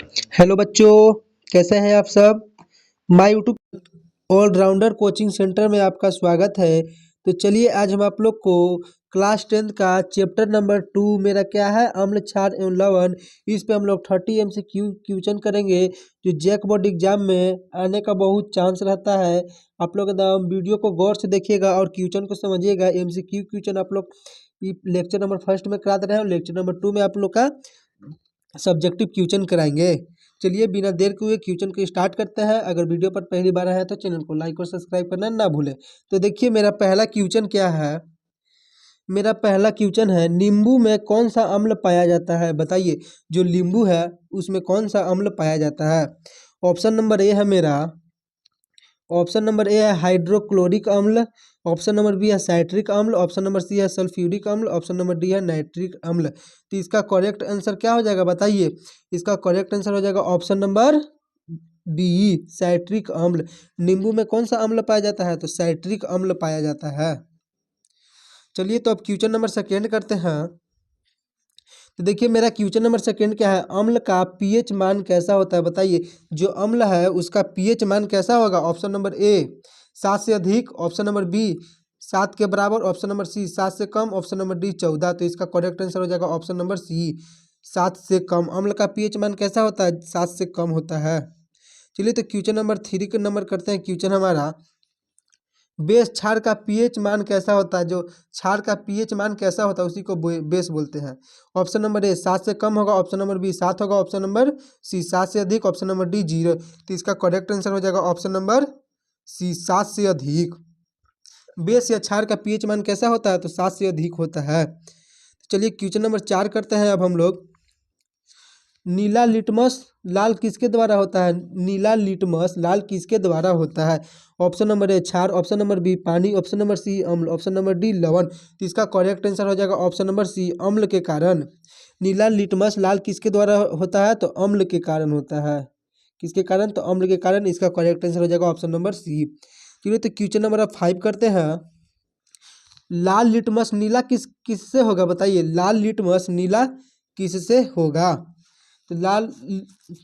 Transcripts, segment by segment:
Hello बच्चों, कैसे हैं आप सब। My YouTube all rounder coaching centre में आपका स्वागत है। तो चलिए आज हम आप लोग को क्लास 10th का चैप्टर नंबर 2 मेरा क्या है, अम्ल क्षार एवं लवण। इस पे हम लोग 30 MCQ क्वेश्चन करेंगे जो जैक बोर्ड एग्जाम में आने का बहुत चांस रहता है। आप लोग एकदम वीडियो को गौर से देखिएगा और क्वेश्चन को समझिएगा। MCQ क्वेश्चन आप लोग लेक्चर नंबर फर्स्ट में करा दे रहे हैं और लेक्चर नंबर 2 में आप लोग का सब्जेक्टिव क्वेश्चन कराएंगे। चलिए बिना देर के हुए क्वेश्चन को स्टार्ट करते हैं। अगर वीडियो पर पहली बार आए हैं तो चैनल को लाइक और सब्सक्राइब करना ना भूलें। तो देखिए मेरा पहला क्वेश्चन क्या है। मेरा पहला क्वेश्चन है, नींबू में कौन सा अम्ल पाया जाता है, बताइए। जो नींबू है उसमें कौन सा अम्ल पाया जाता है। ऑप्शन नंबर ए है मेरा, ऑप्शन नंबर ए है हाइड्रोक्लोरिक अम्ल। ऑप्शन नंबर बी है साइट्रिक अम्ल। ऑप्शन नंबर सी है सल्फ्यूरिक अम्ल। ऑप्शन नंबर डी है नाइट्रिक अम्ल। तो इसका करेक्ट आंसर क्या हो जाएगा, बताइए। इसका करेक्ट आंसर हो जाएगा ऑप्शन नंबर बी, साइट्रिक अम्ल। नींबू में कौन सा अम्ल पाया जाता है, तो साइट्रिक अम्ल पाया जाता है। चलिए तो अब क्वेश्चन नंबर सेकेंड करते हैं। तो देखिए मेरा क्वेश्चन नंबर सेकेंड क्या है, अम्ल का पीएच मान कैसा होता है, बताइए। जो अम्ल है उसका पीएच मान कैसा होगा। ऑप्शन नंबर ए 7 से अधिक। ऑप्शन नंबर बी 7 के बराबर। ऑप्शन नंबर सी 7 से कम। Option number D 14। तो इसका करेक्ट आंसर हो जाएगा ऑप्शन नंबर सी 7 से कम। अम्ल का पीएच मान कैसा होता है, 7 से कम होता है। चलिए तो क्वेश्चन नंबर 3 के नंबर करते हैं। क्वेश्चन हमारा, बेस क्षार का पीएच मान कैसा होता है। जो क्षार का पीएच मान कैसा होता है उसी को बेस बोलते हैं। ऑप्शन नंबर ए 7 से कम होगा। ऑप्शन नंबर बी 7 होगा। ऑप्शन नंबर सी 7 से अधिक। Option number D 0। तो इसका करेक्ट आंसर हो जाएगा ऑप्शन नंबर सी 7 से अधिक। बेस या क्षार का पीएच मान कैसा होता है, तो 7 से अधिक होता है। चलिए क्वेश्चन नंबर 4 करते हैं अब हम लोग। नीला लिटमस लाल किसके द्वारा होता है। नीला लिटमस लाल किसके द्वारा होता है। ऑप्शन नंबर ए क्षार। ऑप्शन नंबर बी पानी। ऑप्शन नंबर सी अम्ल। ऑप्शन नंबर डी लवण। तो इसका करेक्ट आंसर हो जाएगा ऑप्शन नंबर सी अम्ल के कारण। नीला लिटमस लाल किसके द्वारा होता है, तो अम्ल के कारण होता है। किसके कारण, तो अम्ल के कारण। इसका करेक्ट आंसर हो जाएगा ऑप्शन नंबर सी। चलिए तो क्वेश्चन नंबर 5 करते हैं। लाल लिटमस नीला किससे होगा, बताइए। लाल लिटमस नीला किससे होगा। तो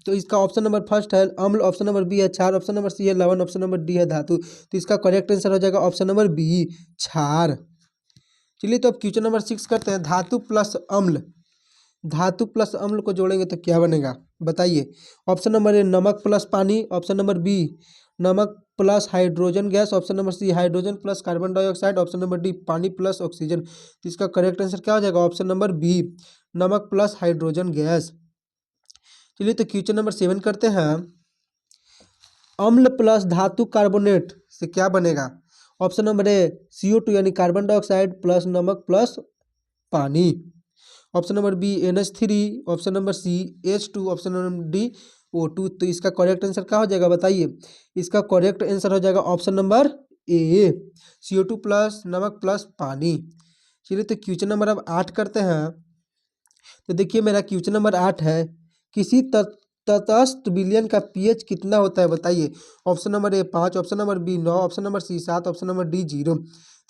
तो इसका ऑप्शन नंबर फर्स्ट है अम्ल। ऑप्शन नंबर बी है क्षार। ऑप्शन नंबर सी है लवण। ऑप्शन नंबर डी है धातु। तो इसका करेक्ट आंसर हो जाएगा ऑप्शन नंबर बी क्षार। चलिए तो अब क्वेश्चन नंबर 6 करते हैं। धातु प्लस अम्ल, धातु प्लस अम्ल को जोड़ेंगे तो क्या बनेगा, बताइए। ऑप्शन नंबर ए नमक प्लस पानी। ऑप्शन नंबर बी नमक plus hydrogen gas. Option number C hydrogen plus carbon dioxide. Option number D पानी प्लस ऑक्सीजन। तो इसका करेक्ट आंसर क्या हो जाएगा, ऑप्शन नंबर बी नमक प्लस हाइड्रोजन गैस। चलिए तो क्वेश्चन नंबर 7 करते हैं। अम्ल प्लस धातु कार्बोनेट से क्या बनेगा। ऑप्शन नंबर ए CO2 यानी कार्बन डाइऑक्साइड प्लस नमक प्लस पानी। Option number B NH3। Option number C H2। Option number D O2। तो इसका करेक्ट आंसर क्या हो जाएगा, बताइए। इसका करेक्ट आंसर हो जाएगा option number A CO2 plus नमक प्लस पानी। चलिए तो क्वेश्चन नंबर अब 8 करते हैं। तो देखिए मेरा क्वेश्चन नंबर 8 है, किसी तटस्थ विलयन का पीएच कितना होता है, बताइए। Option number A 5। Option number B 9। Option number C 7। Option number D 0।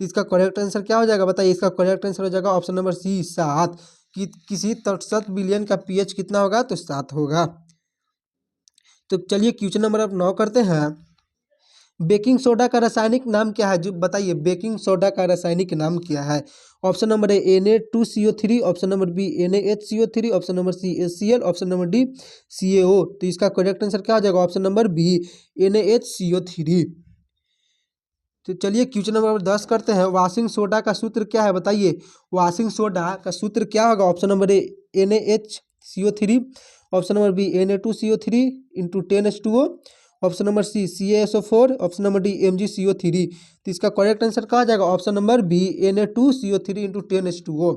तो इसका करेक्ट आंसर क्या हो जाएगा, बताइए। इसका करेक्ट आंसर हो जाएगा ऑप्शन नंबर सी 7। कि किसी तटस्थ विलयन का पीएच कितना होगा, तो 7 होगा। तो चलिए क्वेश्चन नंबर अब 9 करते हैं। बेकिंग सोडा का रासायनिक नाम क्या है, जो बताइए। बेकिंग सोडा का रासायनिक नाम क्या है। Option number A Na2CO3। Option number B NaHCO3। Option number C HCl। Option number D CaO। तो इसका करेक्ट आंसर क्या हो जाएगा, ऑप्शन नंबर बी NaHCO3। तो चलिए क्वेश्चन नंबर 10 करते हैं। वॉशिंग सोडा का सूत्र क्या है, बताइए। वॉशिंग सोडा का सूत्र क्या होगा। Option number A NaHCO3। Option number B Na2CO3 into 10H2O। Option number C CaSO4। Option number D MgCO3। तो इसका करेक्ट आंसर कहा जाएगा option number B Na2CO3 into 10H2O।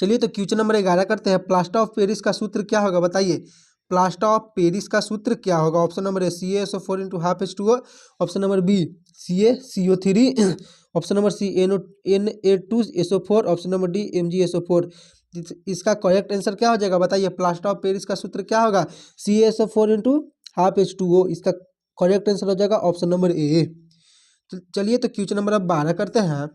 चलिए तो क्वेश्चन नंबर 11 करते हैं। प्लास्टर ऑफ पेरिस का सूत्र क्या होगा, बताइए। प्लास्टर ऑफ पेरिस का सूत्र क्या होगा। Option number A CaSO4 into half H2O। Option number B CaCO3। Option number C Na2SO4। Option number D MgSO4। इसका करेक्ट आंसर क्या हो जाएगा, बताइए। प्लास्टर ऑफ पेरिस का सूत्र क्या होगा, CaSO4 इंटू हाफ H2O। इसका करेक्ट आंसर हो जाएगा ऑप्शन नंबर ए। तो चलिए तो क्वेश्चन नंबर अब 12 करते हैं।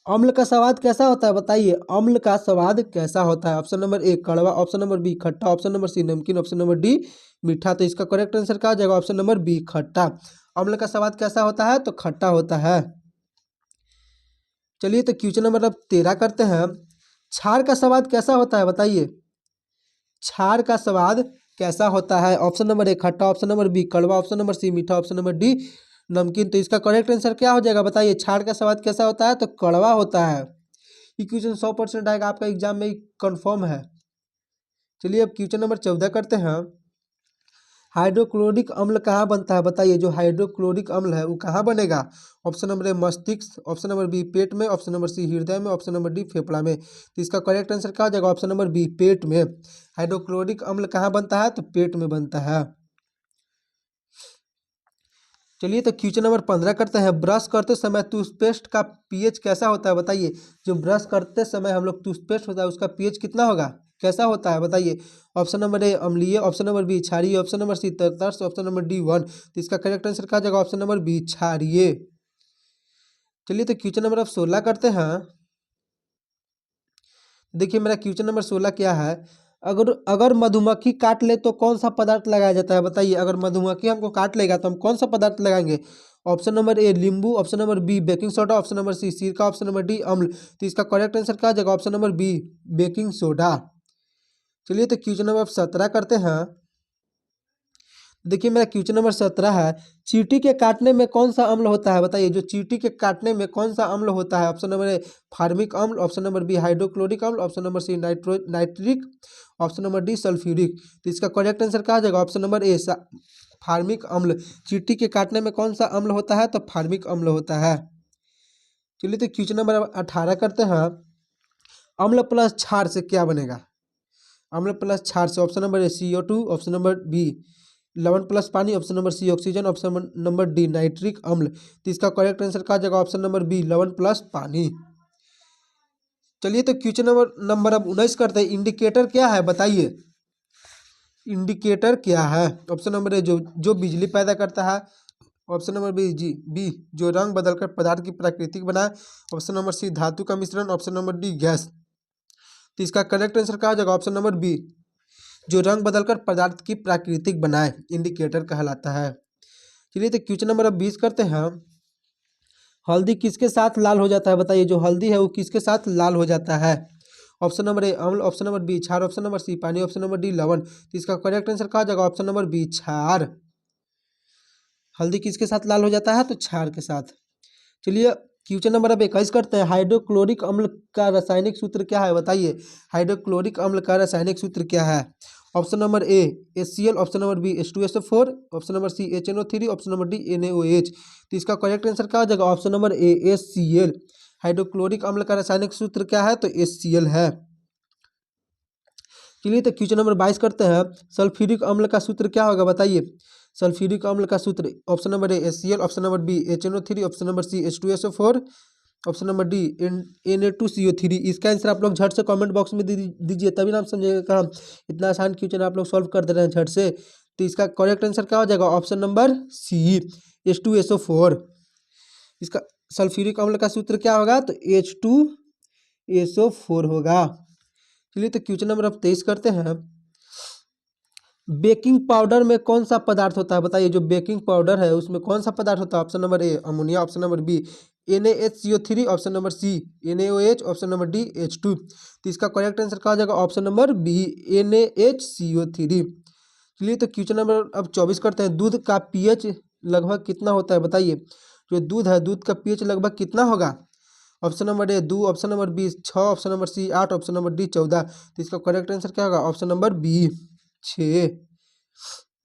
अम्ल का स्वाद कैसा होता है बताइए, अम्ल का स्वाद कैसा होता है? ऑप्शन नंबर ए कड़वा, ऑप्शन नंबर बी खट्टा, ऑप्शन नंबर सी नमकीन, ऑप्शन नंबर डी मीठा। तो इसका करेक्ट आंसर क्या हो जाएगा? ऑप्शन नंबर बी खट्टा। अम्ल का स्वाद कैसा होता है? तो खट्टा होता है। चलिए तो क्वेश्चन नंबर अब 13 करते हैं। क्षार का स्वाद कैसा होता है बताइए, क्षार का स्वाद कैसा होता है? ऑप्शन नंबर ए खट्टा, ऑप्शन नंबर बी कड़वा, ऑप्शन नंबर सी मीठा, ऑप्शन नंबर डी नमकीन। तो इसका करेक्ट आंसर क्या हो जाएगा बताइए? क्षार का स्वाद कैसा होता है? तो कड़वा होता है। ये क्वेश्चन 100% आएगा आपका एग्जाम में, कंफर्म है। चलिए अब क्वेश्चन नंबर 14 करते हैं। हाइड्रोक्लोरिक अम्ल कहाँ बनता है बताइए, जो हाइड्रोक्लोरिक अम्ल है वो कहाँ बनेगा? ऑप्शन नंबर ए मस्तिष्क, ऑप्शन नंबर बी पेट में, ऑप्शन नंबर सी हृदय में, ऑप्शन नंबर डी फेफड़ा में। तो इसका करेक्ट आंसर क्या हो जाएगा? ऑप्शन नंबर बी पेट में। हाइड्रोक्लोरिक अम्ल कहाँ बनता है? तो पेट में बनता है। चलिए तो क्वेश्चन नंबर 15 करते हैं। ब्रश करते समय टूथपेस्ट का पीएच कैसा होता है बताइए, जो ब्रश करते समय हम लोग टूथपेस्ट होता है उसका पीएच कितना होगा, कैसा होता है बताइए? ऑप्शन नंबर ए अम्लीय, ऑप्शन नंबर बी क्षारीय, ऑप्शन नंबर सी तटस्थ, ऑप्शन नंबर डी 1। तो इसका करेक्ट आंसर क्या जाएगा? ऑप्शन नंबर बी क्षारीय। चलिए तो क्वेश्चन नंबर अब 16 करते हैं। देखिए मेरा क्वेश्चन नंबर 16 क्या है। अगर अगर मधुमक्खी काट ले तो कौन सा पदार्थ लगाया जाता है बताइए? अगर मधुमक्खी हमको काट लेगा तो हम कौन सा पदार्थ लगाएंगे? ऑप्शन नंबर ए नींबू, option number B baking soda, option number C सिरका, ऑप्शन नंबर डी अम्ल। तो इसका करेक्ट आंसर क्या आ जाएगा? Option number B baking soda. चलिए तो क्वेश्चन नंबर 17 करते हैं। देखिए मेरा क्वेश्चन नंबर 17 है। चींटी के काटने में कौन सा अम्ल होता है बताइए, जो चींटी के काटने में कौन सा अम्ल होता है? ऑप्शन नंबर ए फार्मिक अम्ल, ऑप्शन नंबर बी हाइड्रोक्लोरिक अम्ल, option number C nitric, option number D sulphuric. तो इसका करेक्ट आंसर क्या आ जाएगा? ऑप्शन नंबर ए फार्मिक अम्ल। चींटी के काटने में कौन सा अम्ल होता है? तो फार्मिक अम्ल होता है। चलिए तो क्वेश्चन नंबर 18 करते हैं। अम्ल प्लस क्षार से क्या बनेगा? अम्ल प्लस क्षार से option number A CO2, option number B लवण प्लस पानी, option number C oxygen, option number D nitric अम्ल। तो इसका करेक्ट आंसर क्या जगह? ऑप्शन नंबर बी लवण प्लस पानी। चलिए तो क्वेश्चन नंबर अब 19 करते हैं। इंडिकेटर क्या है बताइए, इंडिकेटर क्या है? ऑप्शन नंबर ए जो जो बिजली पैदा करता है, ऑप्शन नंबर बी जो रंग बदलकर पदार्थ की प्राकृतिक बनाए, ऑप्शन नंबर सी धातु का मिश्रण, ऑप्शन नंबर डी गैस। तो इसका करेक्ट आंसर क्या हो जाएगा? ऑप्शन नंबर बी जो रंग बदलकर पदार्थ की प्राकृतिक बनाए इंडिकेटर कहलाता है। चलिए तो क्वेश्चन नंबर अब 20 करते हैं। हल्दी किसके साथ लाल हो जाता है बताइए, जो हल्दी है वो किसके साथ लाल हो जाता है? ऑप्शन नंबर ए अम्ल, ऑप्शन नंबर बी क्षार, ऑप्शन नंबर सी पानी, ऑप्शन नंबर डी लवण। तो इसका करेक्ट आंसर कहा जाएगा? ऑप्शन नंबर बी क्षार। हल्दी किसके साथ लाल हो जाता है? तो क्षार के साथ। चलिए क्वेश्चन नंबर अब 21 करते हैं। हाइड्रोक्लोरिक अम्ल का रासायनिक सूत्र क्या है बताइए, हाइड्रोक्लोरिक अम्ल का रासायनिक सूत्र क्या है? Option number A HCl, option number B H2SO4, option number C HNO3, option number D NaOH। तो इसका करेक्ट आंसर क्या हो जाएगा? Option number A HCl। Hydrochloric अम्ल का रासायनिक सूत्र क्या है? तो HCl है। चलिए तो क्वेश्चन नंबर 22 करते हैं। सल्फ्यूरिक अम्ल का सूत्र क्या होगा बताइए? सल्फ्यूरिक अम्ल का सूत्र option number A HCl, option number B HNO3, option number C H2SO4, option number D Na2CO3। इसका आंसर आप लोग झट से कमेंट बॉक्स में दीजिए, तभी ना आप समझेगा कि हम इतना आसान क्वेश्चन आप लोग सॉल्व कर दे रहे हैं झट से। तो इसका करेक्ट आंसर क्या हो जाएगा? Option number C H2SO4। इसका सल्फ्यूरिक अम्ल का सूत्र क्या होगा? तो H2SO4 होगा। चलिए तो क्वेश्चन नंबर अब 23 करते हैं। बेकिंग पाउडर में कौन सा पदार्थ होता है बताइए, जो बेकिंग पाउडर है उसमें कौन सा पदार्थ होता है? Option number A ammonia, option number B NaHCO3, option number C NaOH, option number D H2। तो इसका करेक्ट आंसर कहा जाएगा? Option number B NaHCO3। चलिए तो क्वेश्चन नंबर अब 24 करते हैं। दूध का पीएच लगभग कितना होता है बताइए, जो दूध है दूध का पीएच लगभग कितना होगा? Option number A 2, option number B 6, option number C 8, option number D 14। तो इसका करेक्ट आंसर क्या होगा? Option number B 6।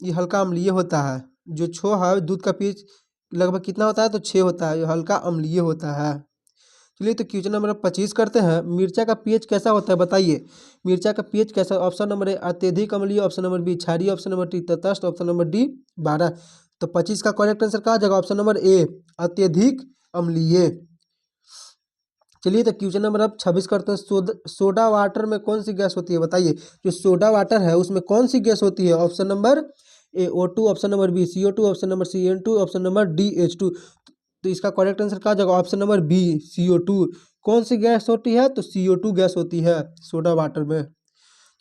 ये हल्का अम्लीय होता है, जो 6 है दूध का पीएच लगभग कितना होता है? तो 6 होता है, ये हल्का अम्लीय होता है। चलिए तो क्वेश्चन नंबर 25 करते हैं। मिर्चा का पीएच कैसा होता है बताइए, मिर्चा का पीएच कैसा? ऑप्शन नंबर ए अत्यधिक अम्लीय, ऑप्शन नंबर बी क्षारीय, ऑप्शन नंबर डी तटस्थ, ऑप्शन नंबर डी 12। तो 25 का करेक्ट आंसर कहा जाएगा? ऑप्शन नंबर ए अत्यधिक अम्लीय। चलिए तो क्वेश्चन नंबर अब 26 करते हैं। सोडा वाटर में कौन सी गैस होती है बताइए, जो सोडा वाटर है उसमें कौन सी गैस होती है? Option number A O2, option number B CO2, option number C N2, option number D H2। तो इसका करेक्ट आंसर कहा जाएगा? Option number B CO2। कौन सी गैस होती है? तो CO2 गैस होती है सोडा वाटर में।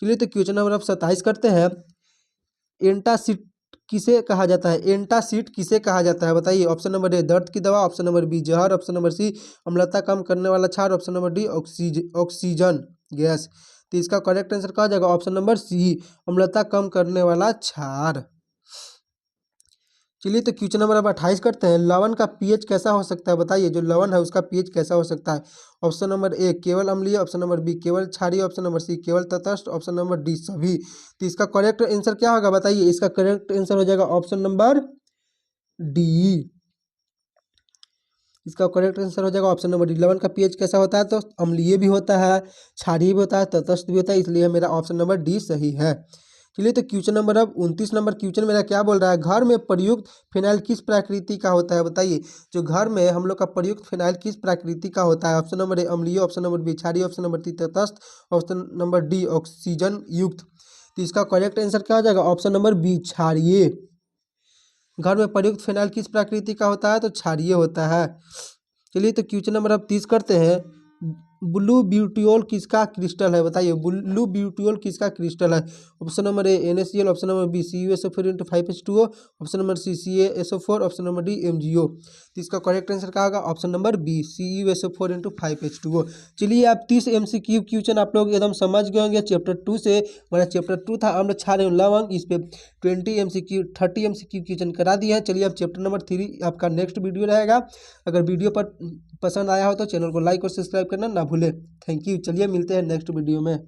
चलिए तो क्वेश्चन नंबर अब 27 करते हैं। एंटासिड किसे कहा जाता है? एंटासिड किसे कहा जाता है बताइए। ऑप्शन नंबर ए दर्द की दवा, ऑप्शन नंबर बी जहर, ऑप्शन नंबर सी अम्लता कम करने वाला क्षार, option number D oxygen gas. तो इसका करेक्ट आंसर कहा जाएगा ऑप्शन नंबर सी अम्लता कम करने वाला क्षार। चलिए तो क्वेश्चन नंबर अब 28 करते हैं। लवण का पीएच कैसा हो सकता है बताइए। जो लवण है उसका पीएच कैसा हो सकता है? ऑप्शन नंबर ए केवल अम्लीय, ऑप्शन नंबर बी केवल क्षारीय, ऑप्शन नंबर सी केवल तटस्थ, ऑप्शन नंबर डी सभी। तो इसका करेक्ट आंसर क्या होगा बताइए। इसका करेक्ट आंसर हो जाएगा ऑप्शन नंबर डी। इसका करेक्ट आंसर हो जाएगा ऑप्शन नंबर डी। लवण का पीएच कैसा होता है? तो अम्लीय भी होता है, क्षारीय भी होता है, तटस्थ भी होता है, इसलिए मेरा ऑप्शन नंबर डी सही है। चलिए तो क्वेश्चन नंबर अब 29 नंबर क्वेश्चन मेरा क्या बोल रहा है। घर में प्रयुक्त फिनाइल किस प्रकृति का होता है बताइए। जो घर में हम लोग का प्रयुक्त फिनाइल किस प्रकृति का होता है? ऑप्शन नंबर ए अम्लीय, ऑप्शन नंबर बी क्षारीय, ऑप्शन नंबर सी तटस्थ, ऑप्शन नंबर डी ऑक्सीजन युक्त। तो इसका करेक्ट आंसर क्या हो जाएगा? ऑप्शन नंबर बी क्षारीय। घर में प्रयुक्त फिनाइल किस प्रकृति का होता है? तो क्षारीय होता है। चलिए तो क्वेश्चन नंबर अब 30 करते हैं। ब्लू ब्यूटियोल किसका क्रिस्टल है बताइए। ब्लू ब्यूटियोल किसका क्रिस्टल है? Option number A NaCl, option number B CuSO4 into 5H2O, option number C CaSO4, option number D MgO। तो इसका करेक्ट आंसर क्या होगा? Option number B CuSO4 into 5H2O। चलिए आप 30 MCQ क्वेश्चन आप लोग एकदम समझ गए होंगे चैप्टर 2 से। हमारा चैप्टर 2 था अम्ल क्षार एवं लवण, इस पे 30 MCQ क्वेश्चन करा दिए हैं। चलिए अब चैप्टर नंबर 3 आपका नेक्स्ट वीडियो रहेगा। अगर वीडियो पर पसंद आया हो तो चैनल को लाइक और सब्सक्राइब करना ना भूले। Thank you. चलिए मिलते हैं नेक्स्ट वीडियो में।